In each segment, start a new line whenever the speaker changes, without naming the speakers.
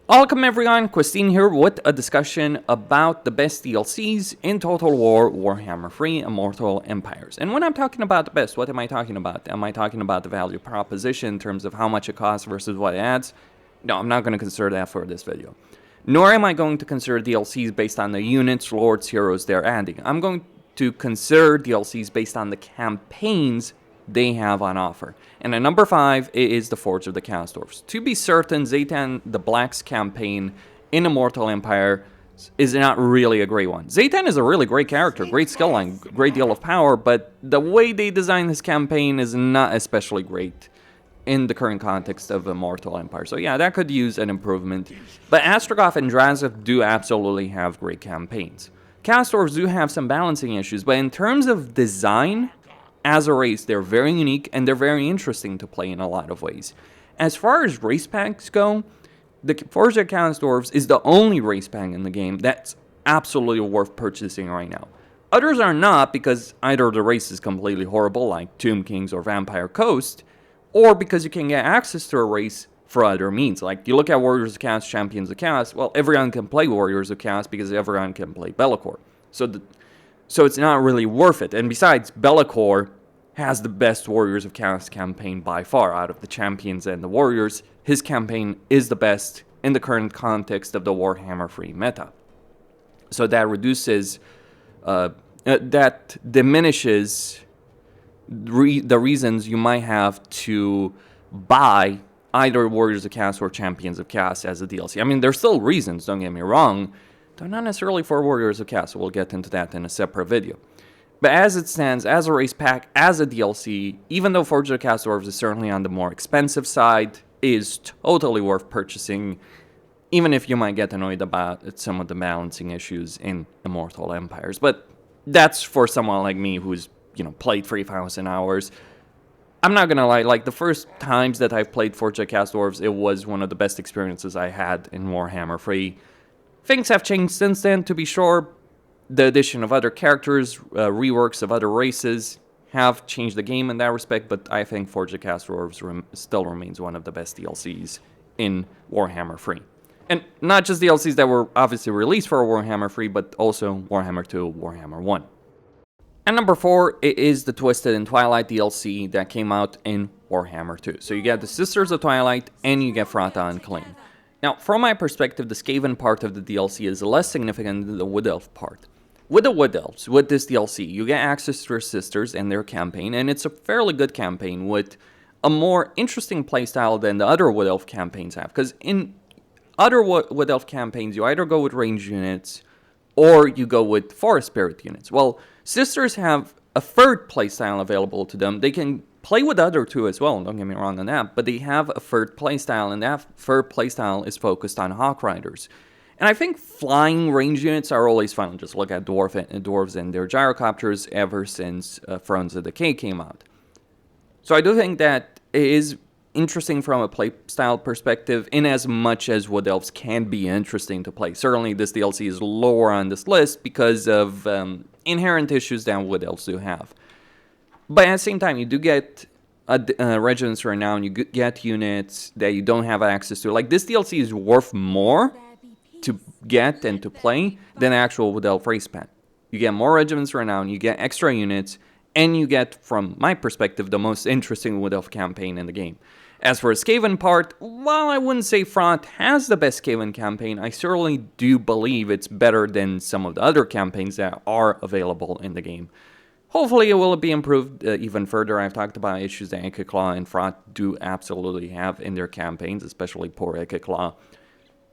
Welcome everyone, Christine here with a discussion about the best DLCs in Total War Warhammer 3 Immortal Empires. And when I'm talking about the best, what am I talking about? Am I talking about the value proposition in terms of how much it costs versus what it adds? No, I'm not going to consider that for this video. Nor am I going to consider DLCs based on the units, lords, heroes they're adding. I'm going to consider DLCs based on the campaigns they have on offer. And at number 5 is the Forge of the Chaos Dwarfs. To be certain, Zaytan the Black's campaign in Immortal Empire is not really a great one. Zaytan is a really great character, great skill line, great deal of power, but the way they designed his campaign is not especially great in the current context of Immortal Empire. So yeah, that could use an improvement. But Astragoth and Drazeth do absolutely have great campaigns. Chaos Dwarfs do have some balancing issues, but in terms of design, as a race, they're very unique and they're very interesting to play in a lot of ways. As far as race packs go, the Forge of Chaos Dwarfs is the only race pack in the game that's absolutely worth purchasing right now. Others are not because either the race is completely horrible, like Tomb Kings or Vampire Coast, or because you can get access to a race for other means. Like, you look at Warriors of Chaos, Champions of Chaos, well, everyone can play Warriors of Chaos because everyone can play Be'lakor. So it's not really worth it. And besides, Be'lakor has the best Warriors of Chaos campaign by far out of the Champions and the Warriors. His campaign is the best in the current context of the Warhammer 3 meta. So that reduces, that diminishes the reasons you might have to buy either Warriors of Chaos or Champions of Chaos as a DLC. I mean, there's still reasons, don't get me wrong. They're not necessarily for Warriors of Chaos, so we'll get into that in a separate video. But as it stands, as a race pack, as a DLC, even though Forge of the Chaos Dwarfs is certainly on the more expensive side, is totally worth purchasing, even if you might get annoyed about some of the balancing issues in Immortal Empires. But that's for someone like me who's, played 3,000 hours. I'm not gonna lie, like, the first times that I've played Forge of the Chaos Dwarfs, it was one of the best experiences I had in Warhammer 3. Things have changed since then, to be sure. The addition of other characters, reworks of other races have changed the game in that respect, but I think Forge of the Chaos Dwarfs still remains one of the best DLCs in Warhammer 3. And not just DLCs that were obviously released for Warhammer 3, but also Warhammer 2, Warhammer 1. And number 4, it is the Twisted and Twilight DLC that came out in Warhammer 2. So you get the Sisters of Twilight and you get Frata Unclaimed. Now, from my perspective, the Skaven part of the DLC is less significant than the Wood Elf part. With the Wood Elves, with this DLC, you get access to their sisters and their campaign, and it's a fairly good campaign with a more interesting playstyle than the other Wood Elf campaigns have. Because in other Wood Elf campaigns, you either go with ranged units or you go with Forest Spirit units. Well, sisters have a third playstyle available to them. They can play with the other two as well, don't get me wrong on that, but they have a third playstyle, and that third playstyle is focused on Hawk Riders. And I think flying range units are always fun. Just look at dwarves and their gyrocopters ever since Thrones of Decay came out. So I do think that it is interesting from a playstyle perspective, in as much as Wood Elves can be interesting to play. Certainly this DLC is lower on this list because of inherent issues that Wood Elves do have. But at the same time, you do get regiments right now, and you get units that you don't have access to. Like, this DLC is worth more to get and to play than actual Wood Elf race pack. You get more regiments right now, and you get extra units, and you get, from my perspective, the most interesting Wood Elf campaign in the game. As for the Skaven part, while I wouldn't say Front has the best Skaven campaign, I certainly do believe it's better than some of the other campaigns that are available in the game. Hopefully it will be improved even further. I've talked about issues that Ekeclaw and Front do absolutely have in their campaigns, especially poor Ekeclaw.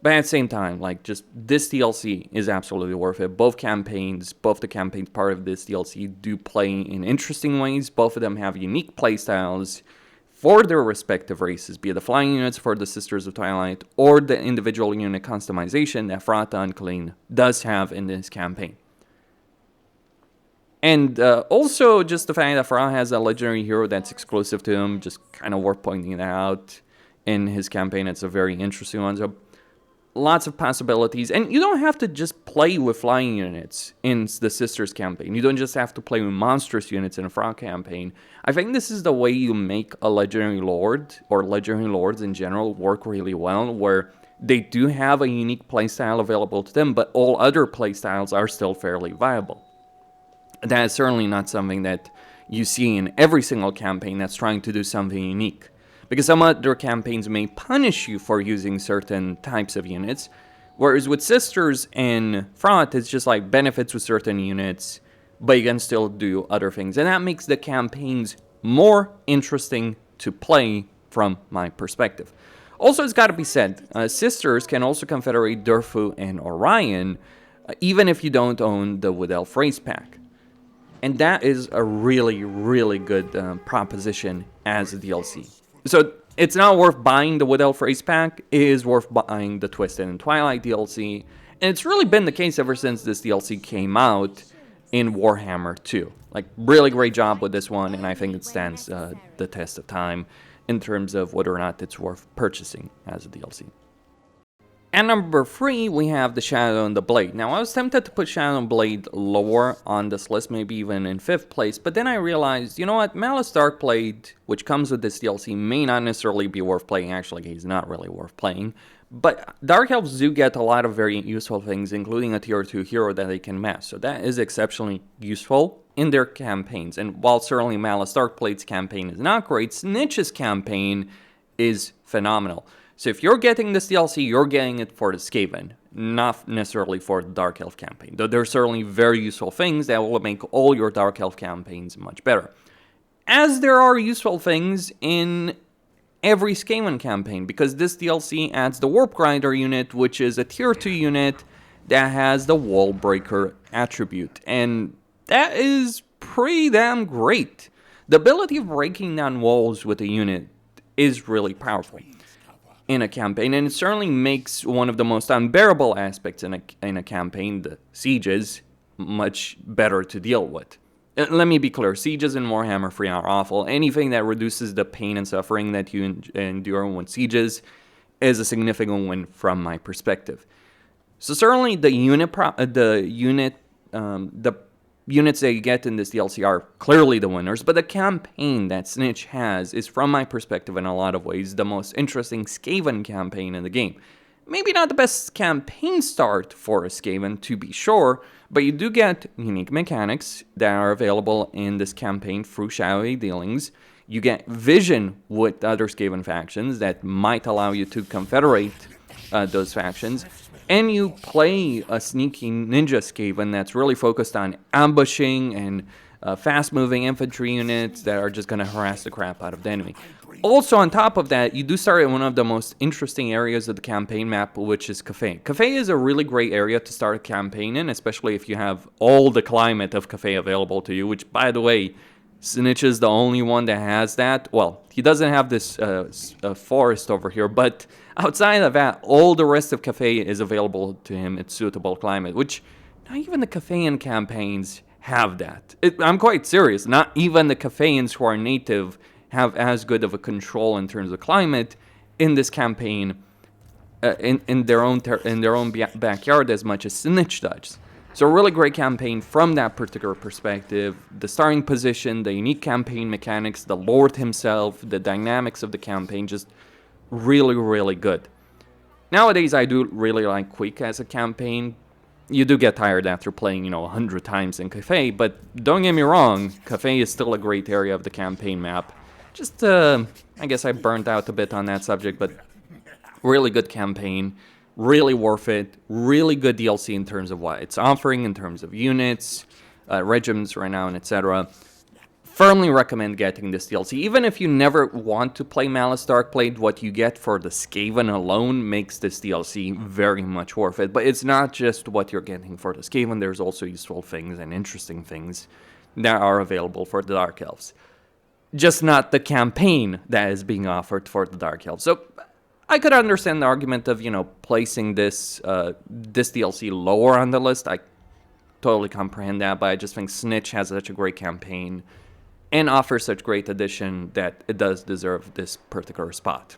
But at the same time, like, just this DLC is absolutely worth it. Both the campaigns part of this DLC do play in interesting ways. Both of them have unique playstyles for their respective races, be it the flying units for the Sisters of Twilight or the individual unit customization that Frata Unclaimed does have in this campaign. And also just the fact that Farah has a legendary hero that's exclusive to him, just kind of worth pointing it out in his campaign. It's a very interesting one. So lots of possibilities. And you don't have to just play with flying units in the Sisters campaign. You don't just have to play with monstrous units in a Frog campaign. I think this is the way you make a legendary lord, or legendary lords in general, work really well, where They do have a unique playstyle available to them, but all other playstyles are still fairly viable. That is certainly not something that you see in every single campaign that's trying to do something unique. Because some other campaigns may punish you for using certain types of units, whereas with Sisters and Fraught, it's just like benefits with certain units, but you can still do other things. And that makes the campaigns more interesting to play from my perspective. Also, it's got to be said, Sisters can also confederate Durfu and Orion, even if you don't own the Wood Elf Race Pack. And that is a really, really good proposition as a DLC. So it's not worth buying the Wood Elf Race Pack, it is worth buying the Twisted and Twilight DLC. And it's really been the case ever since this DLC came out in Warhammer 2. Like, really great job with this one, and I think it stands the test of time in terms of whether or not it's worth purchasing as a DLC. At number 3, we have the Shadow and the Blade. Now, I was tempted to put Shadow and Blade lower on this list, maybe even in 5th place, but then I realized, you know what, Malice Darkblade, which comes with this DLC, may not necessarily be worth playing. Actually, he's not really worth playing. But Dark Elves do get a lot of very useful things, including a tier 2 hero that they can mass. So that is exceptionally useful in their campaigns. And while certainly Malice Darkblade's campaign is not great, Snitch's campaign is phenomenal. So if you're getting this DLC, you're getting it for the Skaven, not necessarily for the Dark Elf campaign. Though there are certainly very useful things that will make all your Dark Elf campaigns much better. As there are useful things in every Skaven campaign, because this DLC adds the Warp Grinder unit, which is a tier 2 unit that has the Wall Breaker attribute. And that is pretty damn great. The ability of breaking down walls with a unit is really powerful in a campaign, and it certainly makes one of the most unbearable aspects in a campaign, the sieges, much better to deal with. Let me be clear, sieges in Warhammer 3 are awful. Anything that reduces the pain and suffering that you endure when sieges is a significant win from my perspective. So certainly the units that you get in this DLC are clearly the winners, but the campaign that Snitch has is, from my perspective, in a lot of ways, the most interesting Skaven campaign in the game. Maybe not the best campaign start for a Skaven, to be sure, but you do get unique mechanics that are available in this campaign through Shadowy Dealings. You get vision with other Skaven factions that might allow you to confederate those factions. And you play a sneaky ninja Skaven that's really focused on ambushing and fast-moving infantry units that are just going to harass the crap out of the enemy. Also, on top of that, you do start at one of the most interesting areas of the campaign map, which is Cathay. Cathay is a really great area to start a campaign in, especially if you have all the climate of Cathay available to you, which, by the way, Snitch is the only one that has that. Well, he doesn't have this forest over here, but outside of that, all the rest of Cathay is available to him in suitable climate, which not even the Cathayan campaigns have that. I'm quite serious. Not even the Cathayans who are native have as good of a control in terms of climate in this campaign in their own backyard as much as Snitch does. So a really great campaign from that particular perspective. The starting position, the unique campaign mechanics, the Lord himself, the dynamics of the campaign, just really, really good. Nowadays, I do really like Quick as a campaign. You do get tired after playing, 100 times in Cathay, but don't get me wrong, Cathay is still a great area of the campaign map. Just, I guess I burnt out a bit on that subject, but really good campaign. Really worth it, really good DLC in terms of what it's offering, in terms of units, regimens, renown, etc. Firmly recommend getting this DLC. Even if you never want to play Malice Darkblade, what you get for the Skaven alone makes this DLC very much worth it. But it's not just what you're getting for the Skaven, there's also useful things and interesting things that are available for the Dark Elves. Just not the campaign that is being offered for the Dark Elves. So I could understand the argument of, placing this DLC lower on the list. I totally comprehend that, but I just think Snitch has such a great campaign and offers such great addition that it does deserve this particular spot.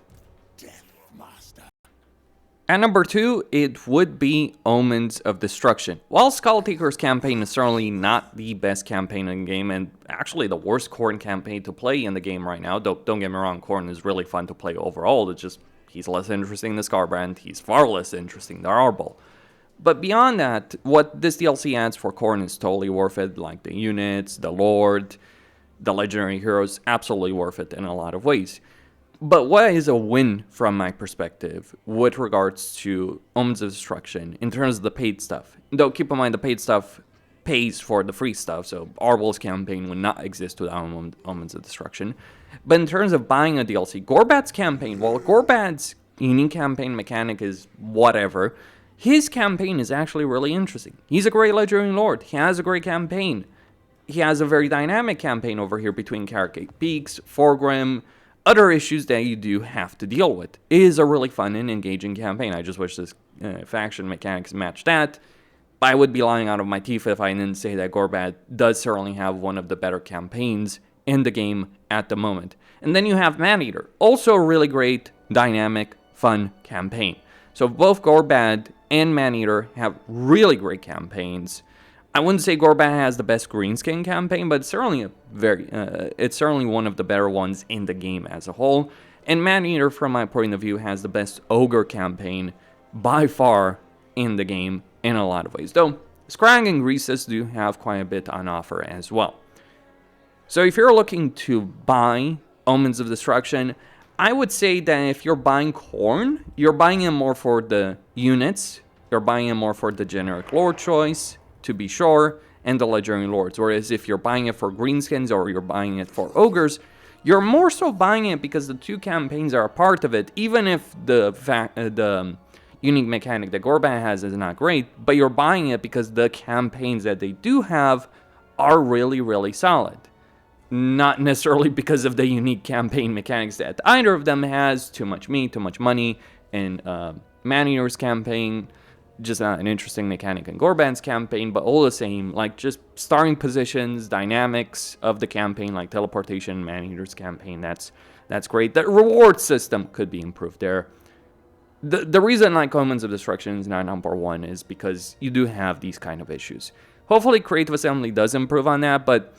At number 2, it would be Omens of Destruction. While Skulltaker's campaign is certainly not the best campaign in the game, and actually the worst Khorne campaign to play in the game right now, don't get me wrong, Khorne is really fun to play overall, it's just He's less interesting than Scarbrand. He's far less interesting than Arbol. But beyond that, what this DLC adds for Khorne is totally worth it. Like the units, the Lord, the legendary heroes, absolutely worth it in a lot of ways. But what is a win from my perspective with regards to Omens of Destruction in terms of the paid stuff? Though keep in mind the paid stuff pays for the free stuff, so Arbol's campaign would not exist without Omens of Destruction. But in terms of buying a DLC, Gorbad's campaign, well, Gorbad's unique campaign mechanic is whatever. His campaign is actually really interesting. He's a great legendary lord. He has a great campaign. He has a very dynamic campaign over here between Carragate Peaks, Forgrim, other issues that you do have to deal with. It is a really fun and engaging campaign. I just wish this faction mechanics matched that. I would be lying out of my teeth if I didn't say that Gorbad does certainly have one of the better campaigns in the game at the moment. And then you have Maneater, also a really great, dynamic, fun campaign. So both Gorbad and Maneater have really great campaigns. I wouldn't say Gorbad has the best greenskin campaign, but it's certainly it's certainly one of the better ones in the game as a whole. And Maneater, from my point of view, has the best Ogre campaign by far in the game in a lot of ways. Though Scrag and Greasus do have quite a bit on offer as well. So if you're looking to buy Omens of Destruction, I would say that if you're buying Khorne, you're buying it more for the units, you're buying it more for the generic lord choice, to be sure, and the legendary lords. Whereas if you're buying it for greenskins or you're buying it for ogres, you're more so buying it because the two campaigns are a part of it, even if the unique mechanic that Gorbad has is not great, but you're buying it because the campaigns that they do have are really, really solid. Not necessarily because of the unique campaign mechanics that either of them has, too much meat, too much money, and Maneater's campaign, just not an interesting mechanic in Gorbad's campaign, but all the same, like just starting positions, dynamics of the campaign, like teleportation, Maneater's campaign, that's great. The reward system could be improved there. The reason like Omens of Destruction is not number one is because you do have these kind of issues. Hopefully Creative Assembly does improve on that, but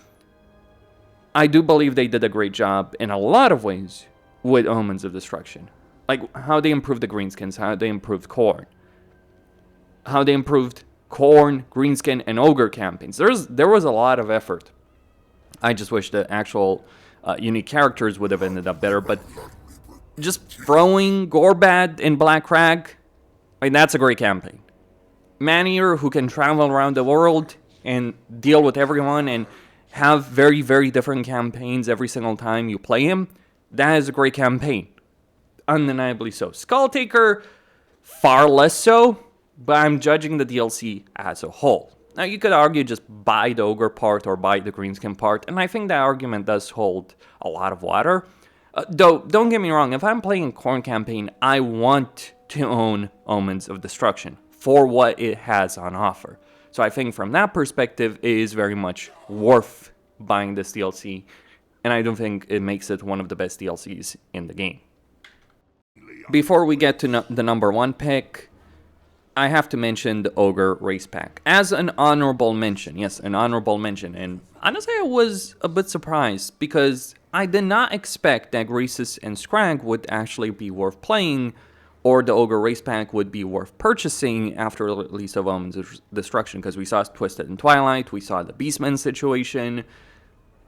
I do believe they did a great job in a lot of ways with Omens of Destruction. Like how they improved the greenskins, how they improved Khorne, how they improved Khorne, greenskin, and ogre campaigns. There was a lot of effort. I just wish the actual unique characters would have ended up better, but just throwing Gorbad in Black Crag, I mean, that's a great campaign. Maneater, who can travel around the world and deal with everyone and have very, very different campaigns every single time you play him, that is a great campaign. Undeniably so. Skulltaker, far less so, but I'm judging the DLC as a whole. Now, you could argue just buy the Ogre part or buy the Greenskin part, and I think that argument does hold a lot of water. Though, don't get me wrong, if I'm playing a Khorne campaign, I want to own Omens of Destruction for what it has on offer. So I think from that perspective, it is very much worth buying this DLC, and I don't think it makes it one of the best DLCs in the game. Before we get to the number one pick, I have to mention the Ogre Race Pack as an honorable mention. Yes, an honorable mention. And honestly, I was a bit surprised because I did not expect that Greasus and Scrag would actually be worth playing, or the Ogre Race Pack would be worth purchasing after the release of Omens of Destruction, because we saw Twisted in Twilight, we saw the Beastman situation,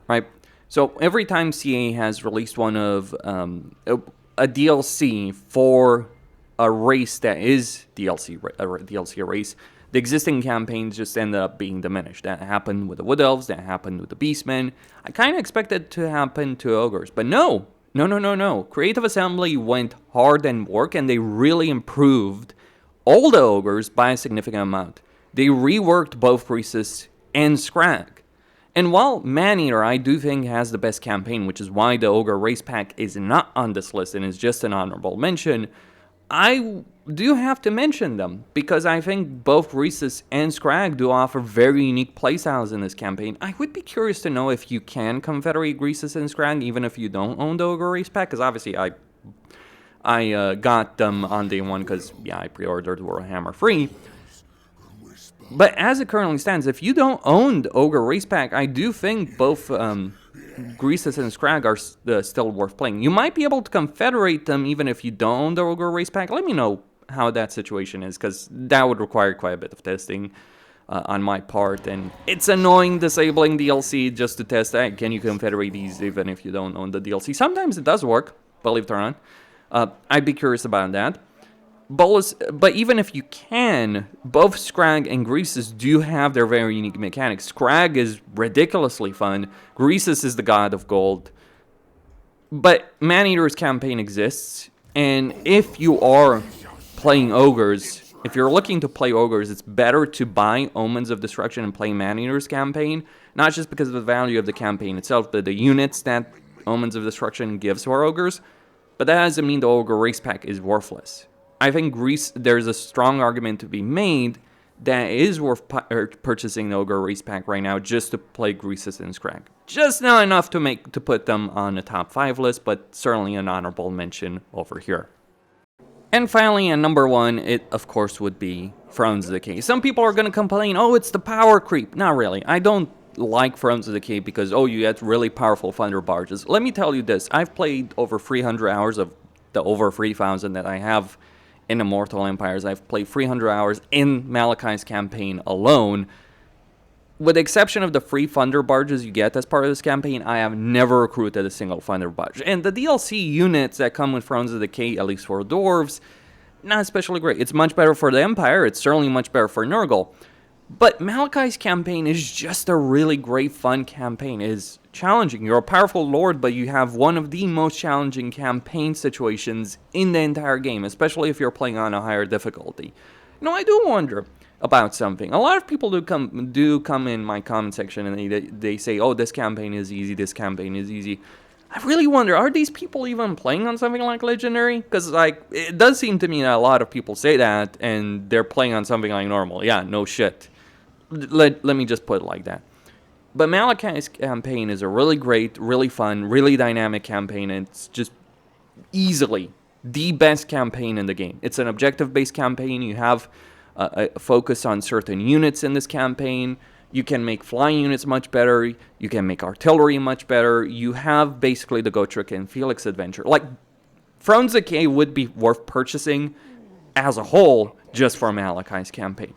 right? So every time CA has released one of a DLC for a race that is a DLC race, the existing campaigns just end up being diminished. That happened with the Wood Elves, that happened with the Beastmen. I kind of expected it to happen to Ogres, but no. Creative Assembly went hard and work, and they really improved all the Ogres by a significant amount. They reworked both Greasus and Scrag. And while Maneater, I do think, has the best campaign, which is why the Ogre Race Pack is not on this list and is just an honorable mention, I do have to mention them, because I think both Greasus and Scrag do offer very unique playstyles in this campaign. I would be curious to know if you can confederate Greasus and Scrag, even if you don't own the Ogre Race Pack, because obviously I got them on day one, because, yeah, I pre-ordered Warhammer free. But as it currently stands, if you don't own the Ogre Race Pack, I do think both Greases and Scrag are still worth playing. You might be able to confederate them even if you don't own the Ogre race pack. Let me know how that situation is, because that would require quite a bit of testing on my part, and it's annoying disabling DLC just to test that. Can you confederate these even if you don't own the DLC? Sometimes it does work, believe it or not. I'd be curious about that. But even if you can, both Scrag and Greases do have their very unique mechanics. Scrag is ridiculously fun. Greases is the god of gold. But Maneater's campaign exists, and if you are playing Ogres, if you're looking to play Ogres, it's better to buy Omens of Destruction and play Maneater's campaign, not just because of the value of the campaign itself, the units that Omens of Destruction gives to our Ogres, but that doesn't mean the Ogre race pack is worthless. I think there's a strong argument to be made that it is worth purchasing the Ogre race pack right now just to play Greases and Scrag. Just not enough to put them on a top 5 list, but certainly an honorable mention over here. And finally, at number 1, it of course would be Thrones of Decay. Some people are going to complain, oh, it's the power creep. Not really. I don't like Thrones of Decay because, oh, you get really powerful thunder barges. Let me tell you this. I've played over 300 hours of the over 3,000 that I have in Immortal Empires. I've played 300 hours in Malachi's campaign alone. With the exception of the free thunder barges you get as part of this campaign, I have never recruited a single thunder barge. And the DLC units that come with Thrones of Decay, at least for Dwarves, not especially great. It's much better for the Empire. It's certainly much better for Nurgle. But Malachi's campaign is just a really great, fun campaign. It is challenging. You're a powerful lord, but you have one of the most challenging campaign situations in the entire game, especially if you're playing on a higher difficulty. You know, I do wonder about something. A lot of people do come in my comment section and they say, oh, this campaign is easy, this campaign is easy. I really wonder, are these people even playing on something like Legendary? Because, like, it does seem to me that a lot of people say that, and they're playing on something like normal. Yeah, no shit. Let me just put it like that. But Malachi's campaign is a really great, really fun, really dynamic campaign, and it's just easily the best campaign in the game. It's an objective-based campaign. You have a focus on certain units in this campaign. You can make flying units much better. You can make artillery much better. You have basically the Gotrek and Felix adventure. Like, Thrones of Decay would be worth purchasing as a whole just for Malachi's campaign.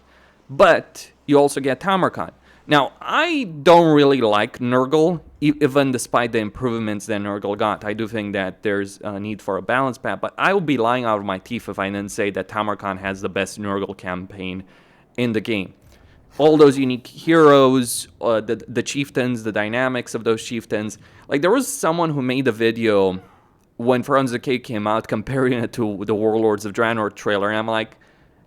But you also get Tamarkan. Now, I don't really like Nurgle, even despite the improvements that Nurgle got. I do think that there's a need for a balance path, but I would be lying out of my teeth if I didn't say that Tamarkan has the best Nurgle campaign in the game. All those unique heroes, the chieftains, the dynamics of those chieftains. Like, there was someone who made a video when Thrones of Decay came out comparing it to the Warlords of Draenor trailer, and I'm like,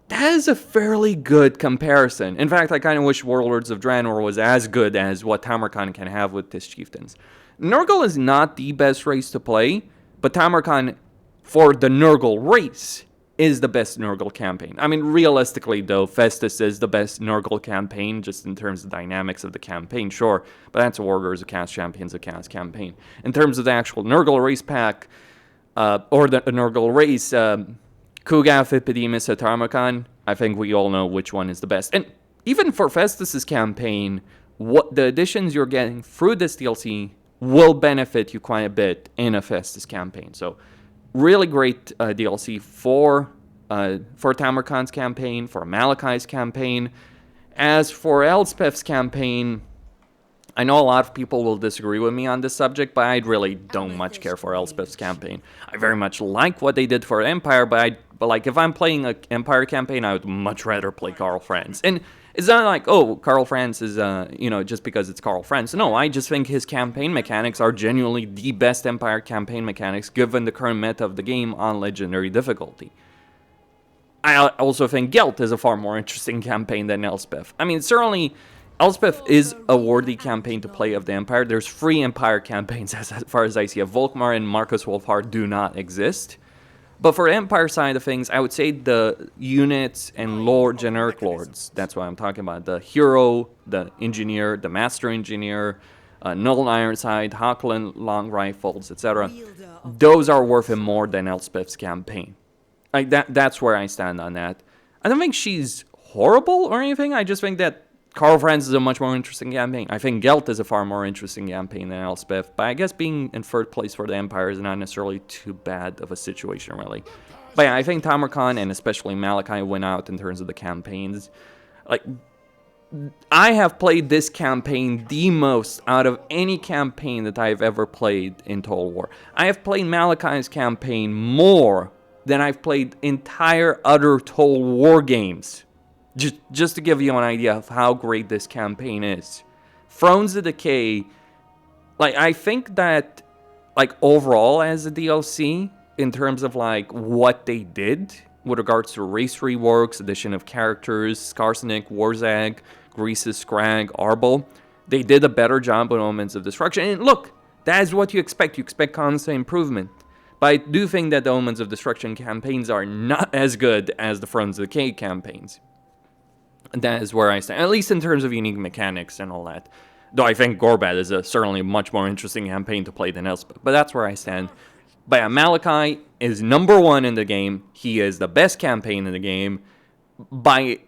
that is a fairly good comparison. In fact, I kind of wish Warlords of Draenor was as good as what Tamarkan can have with his chieftains. Nurgle is not the best race to play, but Tamarkan, for the Nurgle race, is the best Nurgle campaign. I mean, realistically, though, Festus is the best Nurgle campaign, just in terms of dynamics of the campaign, sure, but that's Warriors of Chaos Champions of Chaos campaign. In terms of the actual Nurgle race pack, or the Nurgle race, Kugath, Epidemus, or Tamarkan, I think we all know which one is the best. And even for Festus's campaign, what the additions you're getting through this DLC will benefit you quite a bit in a Festus campaign. So, really great DLC for Tamarkan's campaign, for Malachi's campaign. As for Elspeth's campaign, I know a lot of people will disagree with me on this subject, but I really don't much care for Elspeth's campaign. I very much like what they did for Empire, but like, if I'm playing an Empire campaign, I would much rather play Karl Franz. And it's not like, oh, Karl Franz is, just because it's Karl Franz. No, I just think his campaign mechanics are genuinely the best Empire campaign mechanics, given the current meta of the game on Legendary difficulty. I also think Gelt is a far more interesting campaign than Elspeth. I mean, certainly, Elspeth is a worthy campaign to play of the Empire. There's 3 Empire campaigns as far as I see. Volkmar and Marcus Wolfhard do not exist. But for the Empire side of things, I would say the units and generic lords, that's what I'm talking about. The hero, the engineer, the master engineer, Null Ironside, Hockland, long rifles, etc. Those are worth it more than Elspeth's campaign. Like that's where I stand on that. I don't think she's horrible or anything. I just think that Call of Friends is a much more interesting campaign. I think Gelt is a far more interesting campaign than Elspeth, but I guess being in third place for the Empire is not necessarily too bad of a situation, really. But yeah, I think Tamarkan and especially Malachi win out in terms of the campaigns. Like, I have played this campaign the most out of any campaign that I've ever played in Total War. I have played Malachi's campaign more than I've played entire other Total War games. Just to give you an idea of how great this campaign is. Thrones of Decay, like, I think that, like, overall as a DLC, in terms of, like, what they did with regards to race reworks, addition of characters, Skarsnik, Warzag, Greases, Scrag, Arbol, they did a better job with Omens of Destruction. And look, that is what you expect. You expect constant improvement. But I do think that the Omens of Destruction campaigns are not as good as the Thrones of Decay campaigns. And that is where I stand, at least in terms of unique mechanics and all that. Though I think Gorbad is certainly a much more interesting campaign to play than Elspeth. But that's where I stand. But yeah, Malachi is #1 in the game. He is the best campaign in the game by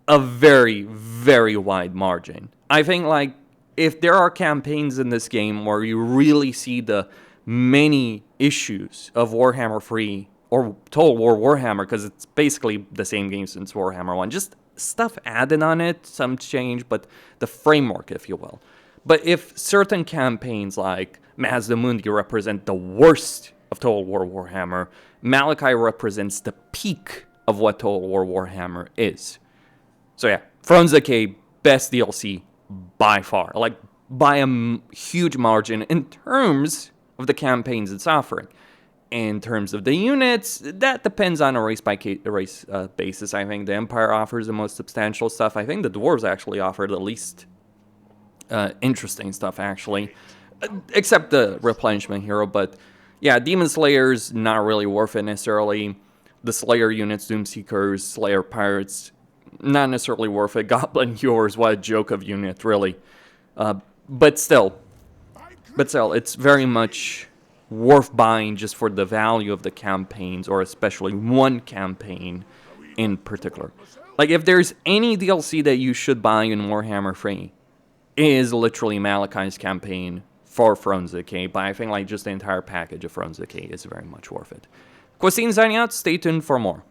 a very, very wide margin. I think, like, if there are campaigns in this game where you really see the many issues of Warhammer 3 or Total War Warhammer, because it's basically the same game since Warhammer 1, just stuff added on it, some change, but the framework, if you will. But if certain campaigns like Mazda Mundi represent the worst of Total War Warhammer, Malachi represents the peak of what Total War Warhammer is. So yeah, Thrones of Decay, best DLC by far, like by a huge margin in terms of the campaigns it's offering. In terms of the units, that depends on a race-by-race basis. I think the Empire offers the most substantial stuff. I think the Dwarves actually offer the least interesting stuff, actually. Except the Replenishment Hero, but yeah, Demon Slayer's not really worth it necessarily. The Slayer units, Doomseekers, Slayer Pirates, not necessarily worth it. Goblin Hewers, what a joke of unit, really. But still, it's very much worth buying just for the value of the campaigns, or especially one campaign in particular. Like, if there's any DLC that you should buy in Warhammer 3, it is literally Malachi's campaign for Thrones of Decay, but I think, like, just the entire package of Thrones of Decay is very much worth it. Questine signing out, stay tuned for more.